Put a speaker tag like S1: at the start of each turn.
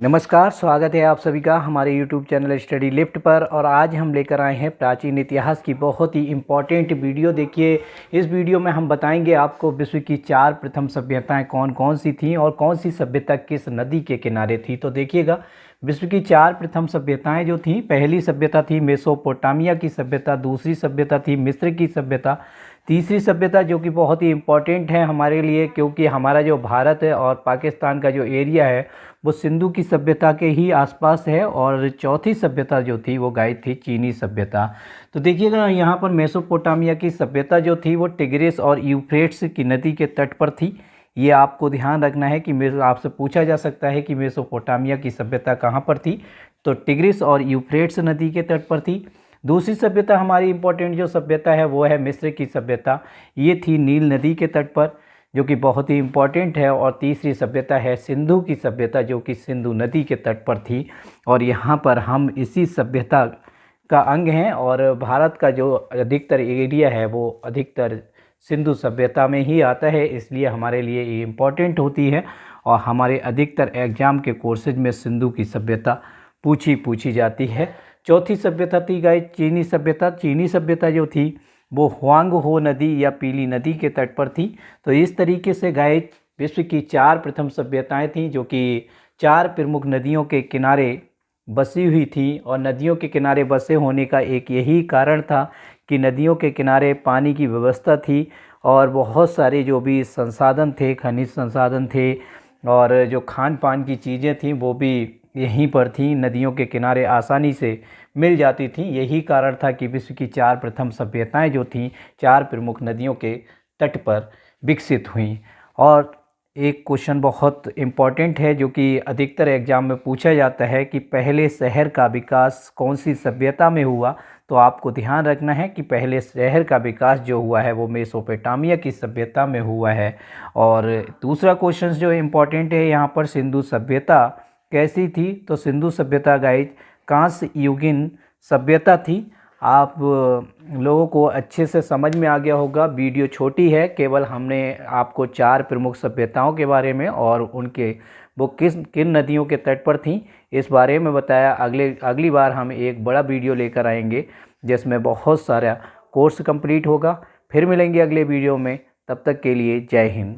S1: नमस्कार, स्वागत है आप सभी का हमारे YouTube चैनल स्टडी लिफ्ट पर। और आज हम लेकर आए हैं प्राचीन इतिहास की बहुत ही इम्पॉर्टेंट वीडियो। देखिए, इस वीडियो में हम बताएंगे आपको विश्व की 4 प्रथम सभ्यताएं कौन कौन सी थीं और कौन सी सभ्यता किस नदी के किनारे थी। तो देखिएगा, विश्व की 4 प्रथम सभ्यताएं जो थीं, पहली सभ्यता थी मेसोपोटामिया की सभ्यता, दूसरी सभ्यता थी मिस्र की सभ्यता, तीसरी सभ्यता जो कि बहुत ही इम्पॉर्टेंट है हमारे लिए, क्योंकि हमारा जो भारत है और पाकिस्तान का जो एरिया है वो सिंधु की सभ्यता के ही आसपास है। और चौथी सभ्यता जो थी वो गाइड थी चीनी सभ्यता। तो देखिएगा, यहाँ पर मेसोपोटामिया की सभ्यता जो थी वो टिग्रिस और यूफ्रेट्स की नदी के तट पर थी। ये आपको ध्यान रखना है कि आपसे पूछा जा सकता है कि मेसोपोटामिया की सभ्यता कहाँ पर थी, तो टिग्रिस और यूफ्रेट्स नदी के तट पर थी। दूसरी सभ्यता हमारी इम्पोर्टेंट जो सभ्यता है वो है मिस्र की सभ्यता। ये थी नील नदी के तट पर, जो कि बहुत ही इम्पॉर्टेंट है। और तीसरी सभ्यता है सिंधु की सभ्यता, जो कि सिंधु नदी के तट पर थी। और यहाँ पर हम इसी सभ्यता का अंग हैं और भारत का जो अधिकतर एरिया है वो अधिकतर सिंधु सभ्यता में ही आता है, इसलिए हमारे लिए ये इम्पॉर्टेंट होती है। और हमारे अधिकतर एग्जाम के कोर्सेज में सिंधु की सभ्यता पूछी जाती है। चौथी सभ्यता थी गाइस चीनी सभ्यता। चीनी सभ्यता जो थी वो हुआंग हो नदी या पीली नदी के तट पर थी। तो इस तरीके से गाइस विश्व की 4 प्रथम सभ्यताएं थीं, जो कि 4 प्रमुख नदियों के किनारे बसी हुई थी। और नदियों के किनारे बसे होने का एक यही कारण था कि नदियों के किनारे पानी की व्यवस्था थी और बहुत सारे जो भी संसाधन थे, खनिज संसाधन थे और जो खान पान की चीज़ें थीं वो भी यहीं पर थी, नदियों के किनारे आसानी से मिल जाती थी। यही कारण था कि विश्व की 4 प्रथम सभ्यताएं जो थीं 4 प्रमुख नदियों के तट पर विकसित हुईं। और एक क्वेश्चन बहुत इम्पॉर्टेंट है जो कि अधिकतर एग्जाम में पूछा जाता है कि पहले शहर का विकास कौन सी सभ्यता में हुआ। तो आपको ध्यान रखना है कि पहले शहर का विकास जो हुआ है वो मेसोपोटामिया की सभ्यता में हुआ है। और दूसरा क्वेश्चन जो इम्पॉर्टेंट है यहाँ पर, सिंधु सभ्यता कैसी थी। तो सिंधु सभ्यता गाइस कांस्य युगीन सभ्यता थी। आप लोगों को अच्छे से समझ में आ गया होगा। वीडियो छोटी है, केवल हमने आपको 4 प्रमुख सभ्यताओं के बारे में और उनके वो किन नदियों के तट पर थीं इस बारे में बताया। अगली बार हम एक बड़ा वीडियो लेकर आएंगे जिसमें बहुत सारा कोर्स कंप्लीट होगा। फिर मिलेंगे अगले वीडियो में, तब तक के लिए जय हिंद।